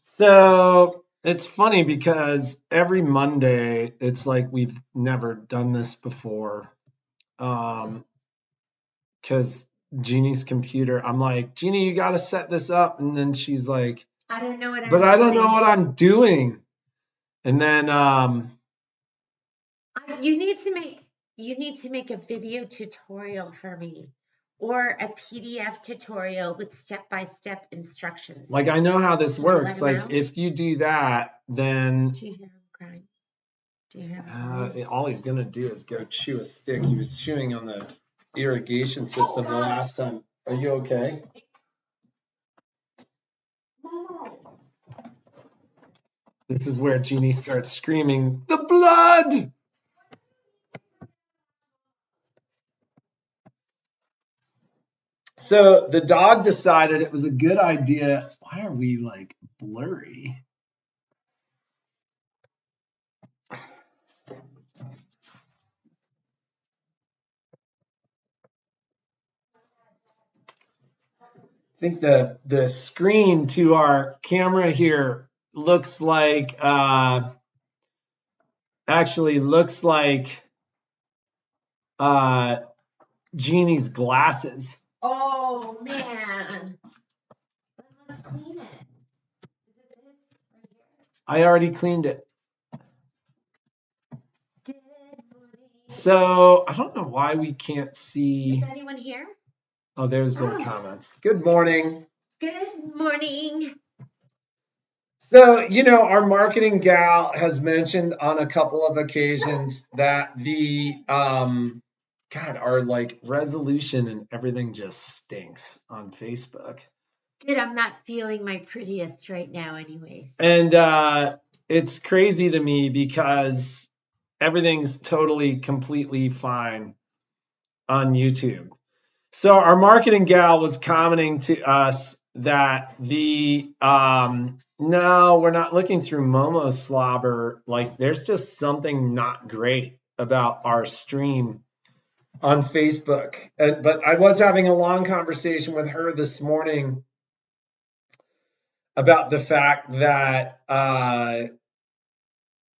So it's funny because every Monday, it's like we've never done this before. Because Jeannie's computer, I'm like, Jeannie, you got to set this up. And then she's like, I don't know what I'm but I don't know doing. what I'm doing. And then, You need to make a video tutorial for me or a PDF tutorial with step-by-step instructions. like, I know how this Can I let works. him Like, out? if you do that, then Do you hear him crying? Do you hear him crying? all he's going to do is go chew a stick. He was chewing on the irrigation system the last time. Are you okay? This is where Jeannie starts screaming, the blood! So the dog decided it was a good idea. Why are we like blurry? I think the screen to our camera here looks like actually looks like Jeannie's glasses. Oh man. Let's clean it. Is it this right here? I already cleaned it. Good morning. So I don't know why we can't see. Is anyone here? Oh, there's some comments. Good morning. Good morning. So, our marketing gal has mentioned on a couple of occasions that our like resolution and everything just stinks on Facebook. Good, I'm not feeling my prettiest right now anyways. And it's crazy to me because everything's totally, completely fine on YouTube. So our marketing gal was commenting to us that no, we're not looking through Momo slobber. Like there's just something not great about our stream on Facebook. But I was having a long conversation with her this morning about the fact that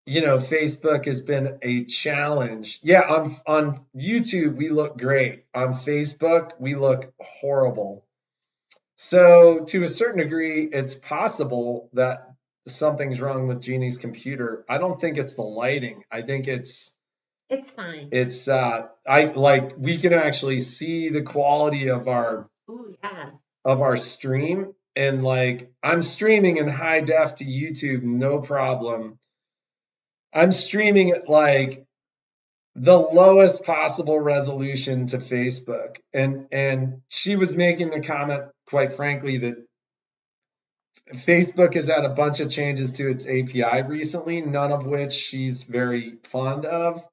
Facebook has been a challenge. Yeah, on YouTube we look great. On Facebook we look horrible. So to a certain degree, it's possible that something's wrong with Jeannie's computer. I don't think it's the lighting. I think it's fine. It's we can actually see the quality of our stream, and like I'm streaming in high def to YouTube, no problem. I'm streaming at like the lowest possible resolution to Facebook. And she was making the comment, quite frankly, that Facebook has had a bunch of changes to its API recently, none of which she's very fond of.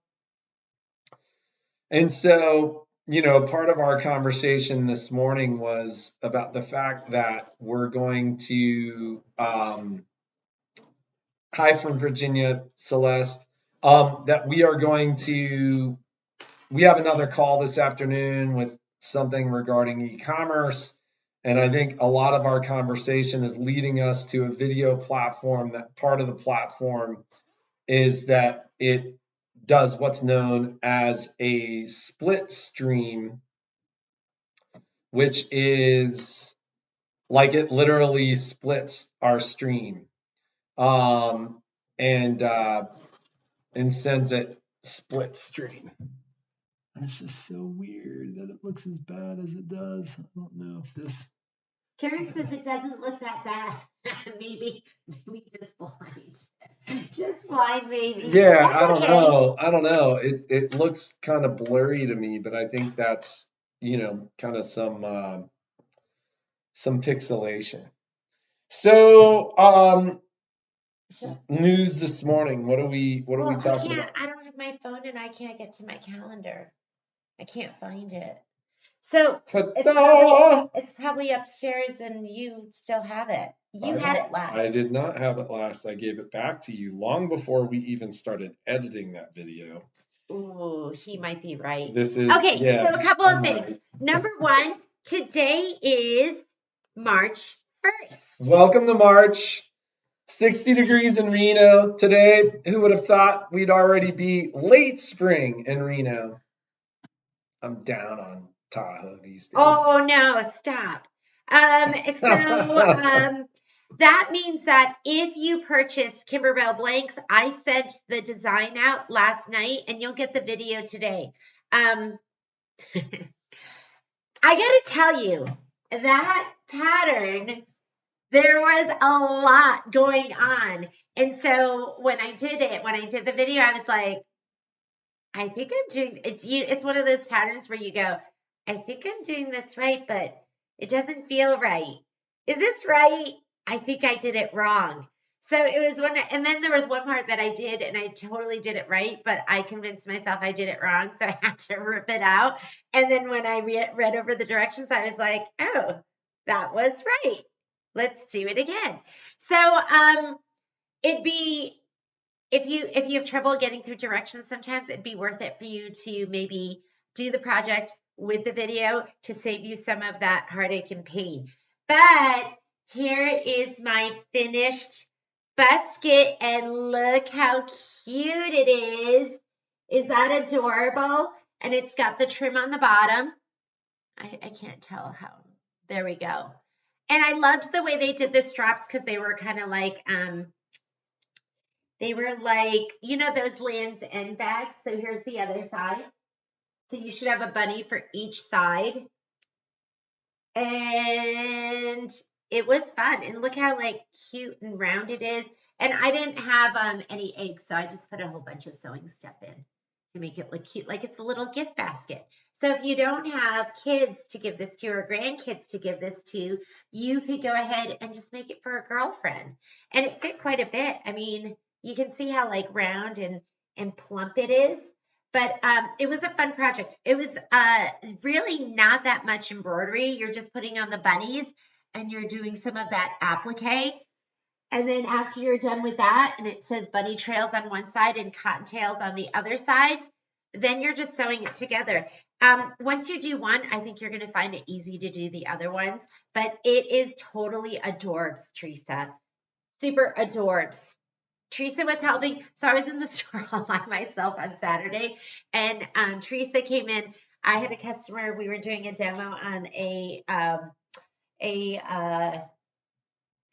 And so, part of our conversation this morning was about the fact that we're going to, hi from Virginia, Celeste, that we have another call this afternoon with something regarding e-commerce. And I think a lot of our conversation is leading us to a video platform. That part of the platform is that it does what's known as a split stream, which is like it literally splits our stream, and sends it split stream. It's just so weird that it looks as bad as it does. I don't know if this. Karen says it doesn't look that bad. maybe just blind. Just blind, maybe. Yeah, I don't know. I don't know. It looks kind of blurry to me, but I think that's kind of some pixelation. So news this morning. What are we talking about? I don't have my phone and I can't get to my calendar. I can't find it. So it's probably upstairs and you still have it. You had it last. I did not have it last. I gave it back to you long before we even started editing that video. Ooh, he might be right. This is okay. Yeah, so a couple of things. Right. Number one, today is March 1st. Welcome to March. 60 degrees in Reno today. Who would have thought we'd already be late spring in Reno? I'm down on Tahoe these days. Oh no, stop. That means that if you purchase Kimberbell blanks, I sent the design out last night and you'll get the video today. I gotta tell you, that pattern, there was a lot going on. And so when I did the video, I was like, I think I'm doing it's one of those patterns where you go, I think I'm doing this right, but it doesn't feel right. Is this right? I think I did it wrong. So it was and then there was one part that I did and I totally did it right, but I convinced myself I did it wrong, so I had to rip it out. And then when I read over the directions, I was like, oh, that was right. Let's do it again. So it'd be if you have trouble getting through directions, sometimes it'd be worth it for you to maybe do the project with the video to save you some of that heartache and pain. But here is my finished basket, and look how cute it is. Is that adorable? And it's got the trim on the bottom. I can't tell how. There we go. And I loved the way they did the straps because they were kind of like you know, those Lands' End bags. So here's the other side. So you should have a bunny for each side. And it was fun. And look how like cute and round it is. And I didn't have any eggs, so I just put a whole bunch of sewing stuff in to make it look cute, like it's a little gift basket. So if you don't have kids to give this to or grandkids to give this to, you could go ahead and just make it for a girlfriend. And it fit quite a bit. I mean, you can see how like round and plump it is. But it was a fun project. It was really not that much embroidery. You're just putting on the bunnies and you're doing some of that applique. And then after you're done with that, and it says bunny trails on one side and cottontails on the other side, then you're just sewing it together. Once you do one, I think you're going to find it easy to do the other ones. But it is totally adorbs, Teresa. Super adorbs. Teresa was helping. So I was in the store all by myself on Saturday, and Teresa came in. I had a customer. We were doing a demo on a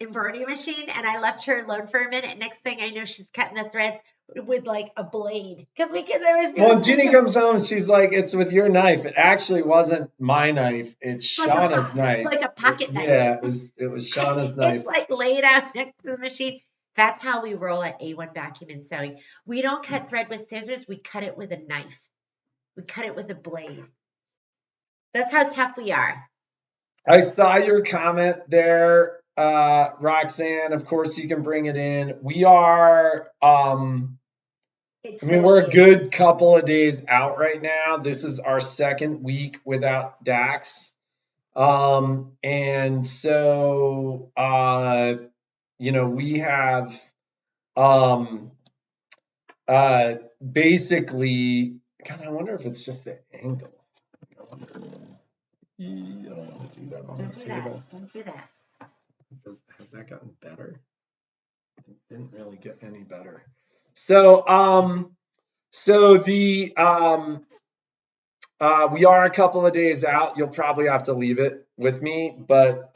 embroidery machine, and I left her alone for a minute. Next thing I know, she's cutting the threads with like a blade because there was no. Well, Ginny comes home and she's like, "It's with your knife." It actually wasn't my knife. It's like Shauna's knife. Like a pocket knife. Yeah, it was Shauna's knife. It's like laid out next to the machine. That's how we roll at A1 Vacuum and Sewing. We don't cut thread with scissors. We cut it with a knife. We cut it with a blade. That's how tough we are. I saw your comment there, Roxanne. Of course, you can bring it in. We are, we're a good couple of days out right now. This is our second week without Dax. And so, we have, basically, God, I wonder if it's just the angle. I don't want to do that. Don't do that. Has that gotten better? It didn't really get any better. So, we are a couple of days out. You'll probably have to leave it with me, but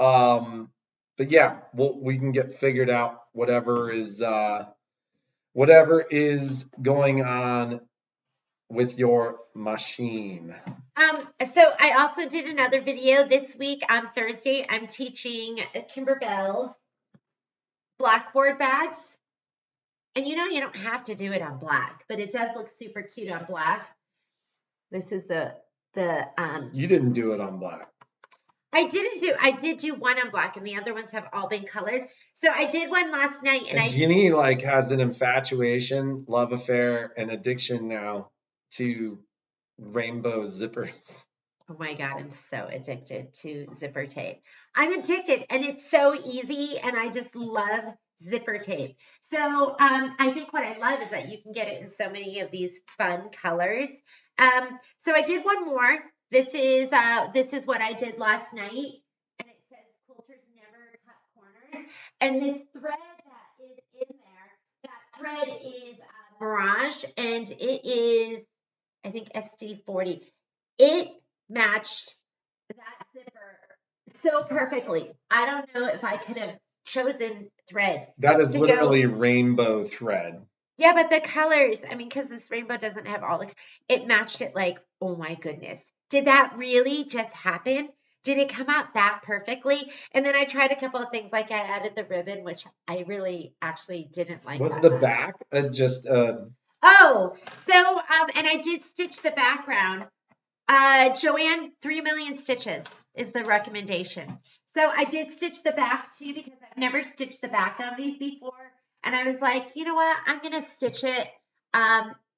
yeah, we can get figured out whatever is going on with your machine. So I also did another video this week on Thursday. I'm teaching Kimberbell's blackboard bags. And you don't have to do it on black, but it does look super cute on black. This is the You didn't do it on black. I did do one on black, and the other ones have all been colored. So I did one last night, and Jeannie has an infatuation, love affair, and addiction now to rainbow zippers. Oh my God, I'm so addicted to zipper tape. I'm addicted, and it's so easy, and I just love zipper tape. So I think what I love is that you can get it in so many of these fun colors. So I did one more. This is what I did last night, and it says quilters never cut corners. And this thread that is thread is Mirage, and it is, I think, SD40. It matched that zipper so perfectly. I don't know if I could have chosen thread That is to literally go. rainbow thread. Yeah, but the colors, I mean, because this rainbow doesn't have all the, it matched it like, oh my goodness. Did that really just happen? Did it come out that perfectly? And then I tried a couple of things, like I added the ribbon, which I really actually didn't like Was that the much. back just Oh, so, and I did stitch the background. Joanne, 3 million stitches is the recommendation. So I did stitch the back too, because I've never stitched the back on these before. And I was like, you know what? I'm going to stitch it.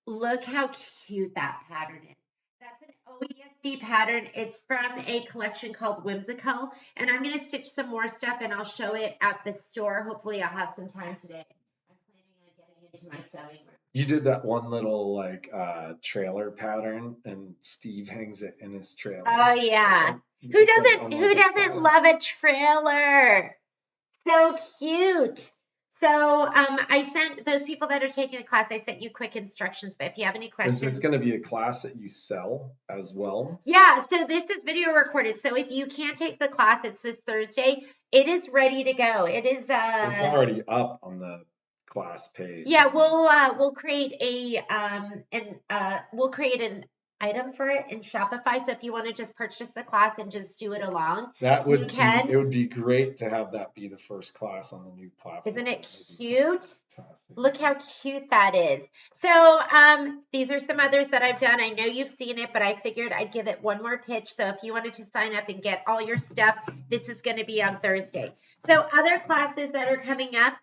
Look how cute that pattern is. That's an OESD pattern. It's from a collection called Whimsical. And I'm going to stitch some more stuff and I'll show it at the store. Hopefully I'll have some time today. I'm planning on getting into my sewing room. you did that one little like trailer pattern and Steve hangs it in his trailer. Oh yeah. Who It's like doesn't on like a doesn't farm. love a trailer? So cute. So I sent those people that are taking the class, I sent you quick instructions, but if you have any Is questions. this going to be a class that you sell as well? Yeah, so this is video recorded. So if you can't take the class, it's this Thursday. It is ready to go. It is It's already up on the class page. yeah, we'll create we'll create an item for it in Shopify. So if you want to just purchase the class and just do it along, That you would can. it would be great to have that be the first class on the new platform. Isn't it Maybe cute? something. Look how cute that is. So these are some others that I've done. I know you've seen it, but I figured I'd give it one more pitch. So if you wanted to sign up and get all your stuff, this is going to be on Thursday. So other classes that are coming up,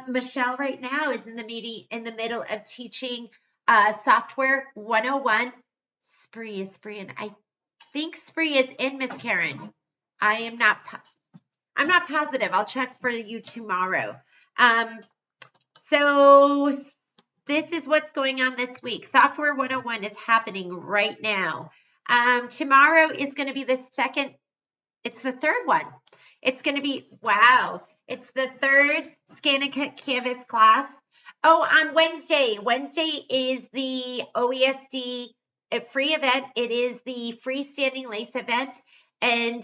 Michelle right now is in the middle of teaching Software 101. Spree, and I think Spree is in, Miss Karen. I'm not positive. I'll check for you tomorrow. So this is what's going on this week. Software 101 is happening right now. Tomorrow is going to be the third one. It's going to be, wow, it's the third Scan and Cut Canvas class. Oh, on Wednesday is the OESD free event. It is the freestanding lace event. And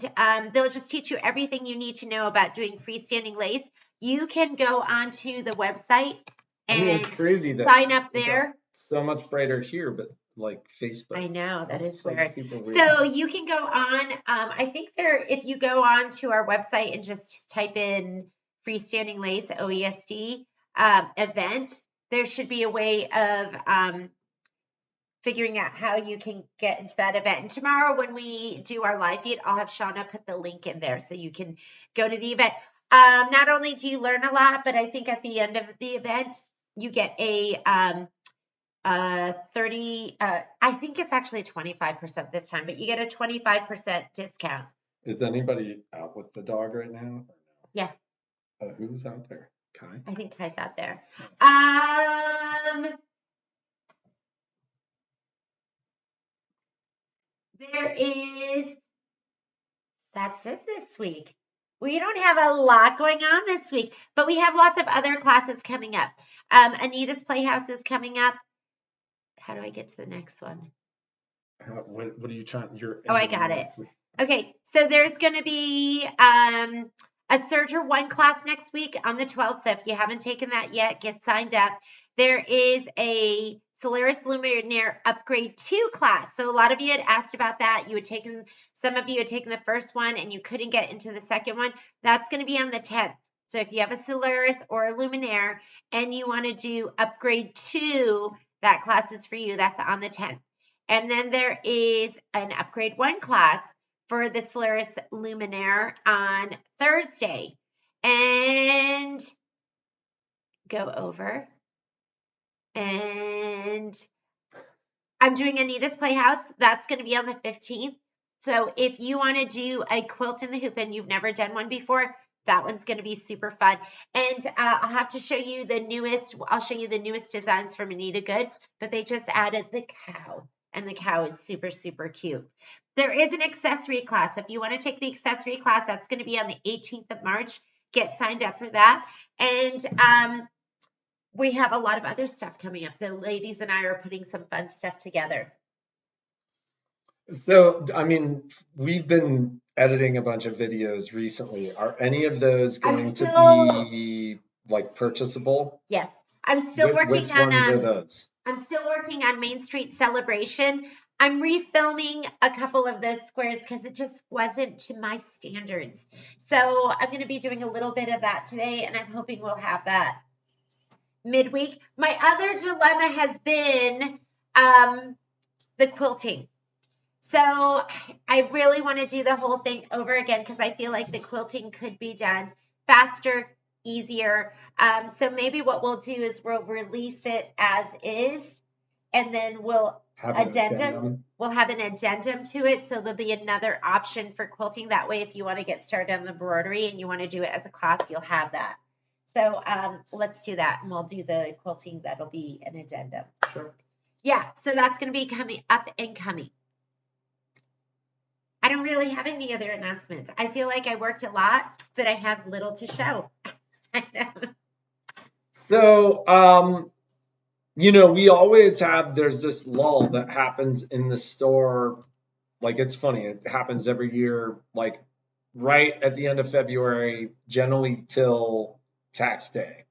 they'll just teach you everything you need to know about doing freestanding lace. You can go onto the website and it's crazy that sign up there. So much brighter here, but like Facebook. I know, that's weird. Like super weird. So you can go on, I think if you go on to our website and just type in freestanding lace OESD event, there should be a way of figuring out how you can get into that event. And tomorrow when we do our live feed, I'll have Shauna put the link in there so you can go to the event. Not only do you learn a lot, but I think at the end of the event, you get a 30, I think it's actually 25% this time, but you get a 25% discount. Is anybody out with the dog right now? Yeah. Who's out there? Kai? I think Kai's out there. That's it this week. We don't have a lot going on this week, but we have lots of other classes coming up. Anita's Playhouse is coming up. How do I get to the next one? What are you trying? I got it. Okay, so there's going to be a Serger 1 class next week on the 12th. So if you haven't taken that yet, get signed up. There is a Solaris Luminaire Upgrade 2 class. So a lot of you had asked about that. Some of you had taken the first one and you couldn't get into the second one. That's going to be on the 10th. So if you have a Solaris or a Luminaire and you want to do Upgrade 2, that class is for you. That's on the 10th. And then there is an Upgrade 1 class for the Solaris Luminaire on Thursday. And go over. And I'm doing Anita's Playhouse. That's going to be on the 15th. So if you want to do a quilt in the hoop and you've never done one before, that one's going to be super fun. And I'll have to show you the newest. I'll show you the newest designs from Anita Good, but they just added the cow. And the cow is super, super cute. There is an accessory class. If you want to take the accessory class, that's going to be on the 18th of March. Get signed up for that. And we have a lot of other stuff coming up. The ladies and I are putting some fun stuff together. So, I mean, we've been editing a bunch of videos recently. Are any of those I'm going to still, be like purchasable? yes, I'm still working Which on ones are those? I'm still working on Main Street Celebration. I'm refilming a couple of those squares because it just wasn't to my standards. So I'm going to be doing a little bit of that today, and I'm hoping we'll have that midweek. My other dilemma has been the quilting. So I really want to do the whole thing over again because I feel like the quilting could be done faster, easier. So maybe what we'll do is we'll release it as is, and then we'll Have an addendum. We'll have an addendum to it, so there'll be another option for quilting. That way, if you want to get started on the embroidery and you want to do it as a class, you'll have that. So let's do that, and we'll do the quilting. That'll be an addendum. Sure. Yeah, so that's going to be coming up and coming. I don't really have any other announcements. I feel like I worked a lot, but I have little to show. I know. So, you know, we always have, there's this lull that happens in the store. Like, it's funny, it happens every year, like right at the end of February, generally till tax day.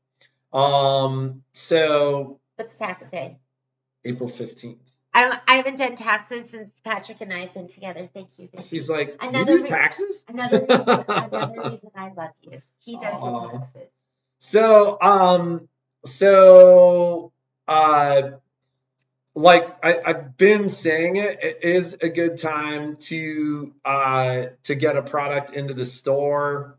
So What's tax day? April 15th. I haven't done taxes since Patrick and I have been together. Thank you. She's like, another you do taxes? Another reason I love you. He does the taxes. So, like I've been saying it is a good time to get a product into the store.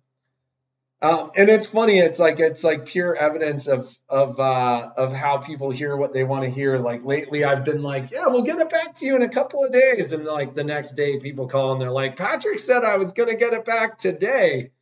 And it's funny, it's like pure evidence of how people hear what they want to hear. Like lately I've been like, yeah, we'll get it back to you in a couple of days. And like the next day people call and they're like, Patrick said I was gonna get it back today.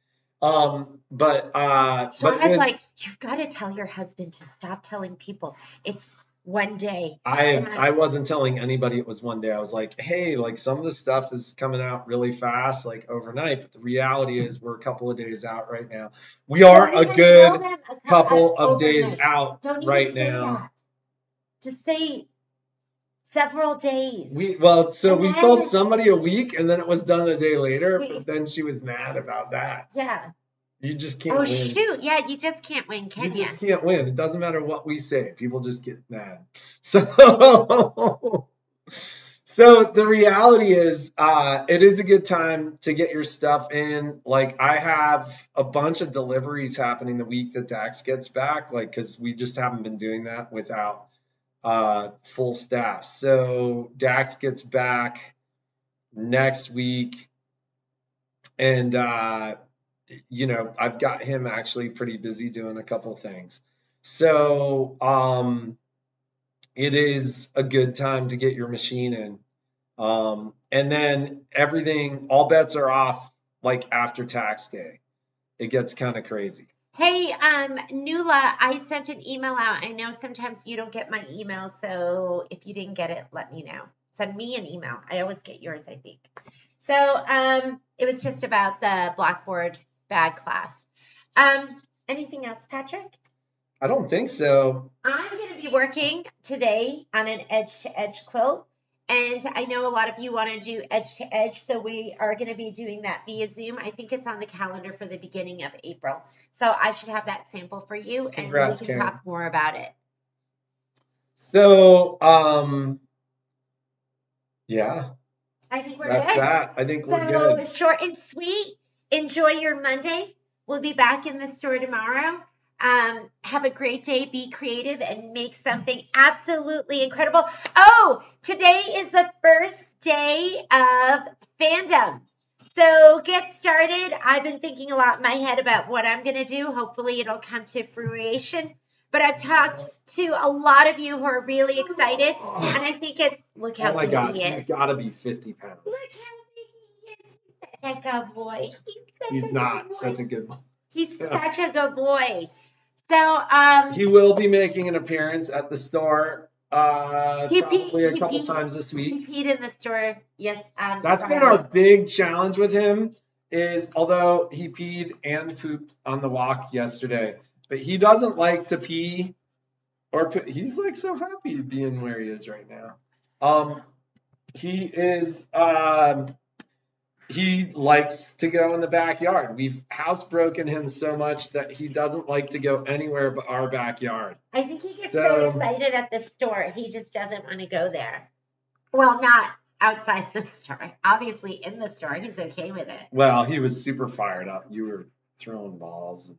But Shauna's like, you've got to tell your husband to stop telling people it's one day. I wasn't telling anybody it was one day. I was like, hey, like some of the stuff is coming out really fast, like overnight. But the reality is we're a couple of days out right now. We are a good couple of days out right now. Just say several days. We told somebody a week and then it was done a day later, but then she was mad about that. Yeah. You just can't win. Shoot. Yeah, you just can't win, can you? You just can't win. It doesn't matter what we say. People just get mad. So the reality is it is a good time to get your stuff in. Like I have a bunch of deliveries happening the week that Dax gets back, like because we just haven't been doing that without full staff. So Dax gets back next week and you know, I've got him actually pretty busy doing a couple things. So it is a good time to get your machine in. And then everything, all bets are off like after tax day. It gets kind of crazy. Hey, Nula, I sent an email out. I know sometimes you don't get my email, so if you didn't get it, let me know. Send me an email. I always get yours, I think. So it was just about the Blackboard bag class. Anything else, Patrick? I don't think so. I'm going to be working today on an edge-to-edge quilt. And I know a lot of you want to do edge-to-edge, so we are going to be doing that via Zoom. I think it's on the calendar for the beginning of April. So I should have that sample for you, Congrats, and we can talk more about it. So, yeah. I think we're That's good. that. I think we're good. Short and sweet. Enjoy your Monday. We'll be back in the store tomorrow. Have a great day. Be creative and make something absolutely incredible. Oh, today is the first day of fandom. So get started. I've been thinking a lot in my head about what I'm going to do. Hopefully it'll come to fruition. But I've talked to a lot of you who are really excited. And I think it's, look how big he is. Oh my God, he's got to be 50 pounds. Look how big he is. He's such a good boy. He's not such a good boy. He's such a good boy. So he will be making an appearance at the store probably a couple times this week. He peed in the store. Yes. That's been our big challenge with him is although he peed and pooped on the walk yesterday, but he doesn't like to pee He's like so happy being where he is right now. He is he likes to go in the backyard. We've housebroken him so much that he doesn't like to go anywhere but our backyard. I think he gets so excited at the store. He just doesn't want to go there. Well, not outside the store. Obviously, in the store, he's okay with it. Well, he was super fired up. You were throwing balls.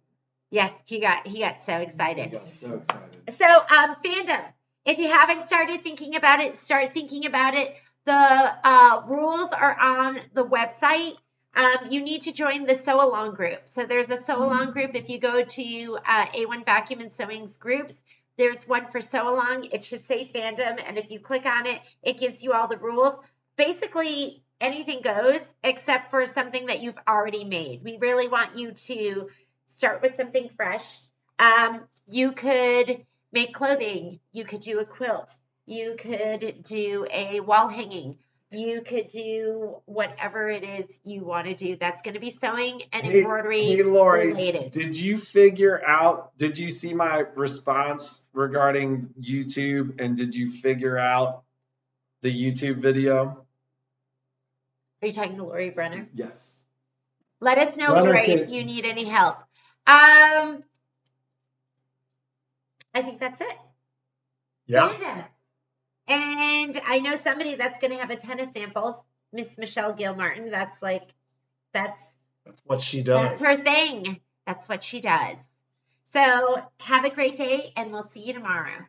Yeah, he got so excited. He got so excited. So, fandom. If you haven't started thinking about it, start thinking about it. The rules are on the website. You need to join the sew along group. So there's a sew along group. If you go to A1 Vacuum and Sewing's groups, there's one for sew along. It should say fandom. And if you click on it, it gives you all the rules. Basically, anything goes except for something that you've already made. We really want you to start with something fresh. You could make clothing. You could do a quilt. You could do a wall hanging. You could do whatever it is you want to do. That's going to be sewing and embroidery related. Did you see my response regarding YouTube, and did you figure out the YouTube video? Are you talking to Lori Brenner? Yes. Let us know, Lori, if you need any help. I think that's it. Yeah. And I know somebody that's going to have a ton of samples, Miss Michelle Gilmartin. That's what she does. That's her thing. That's what she does. So have a great day, and we'll see you tomorrow.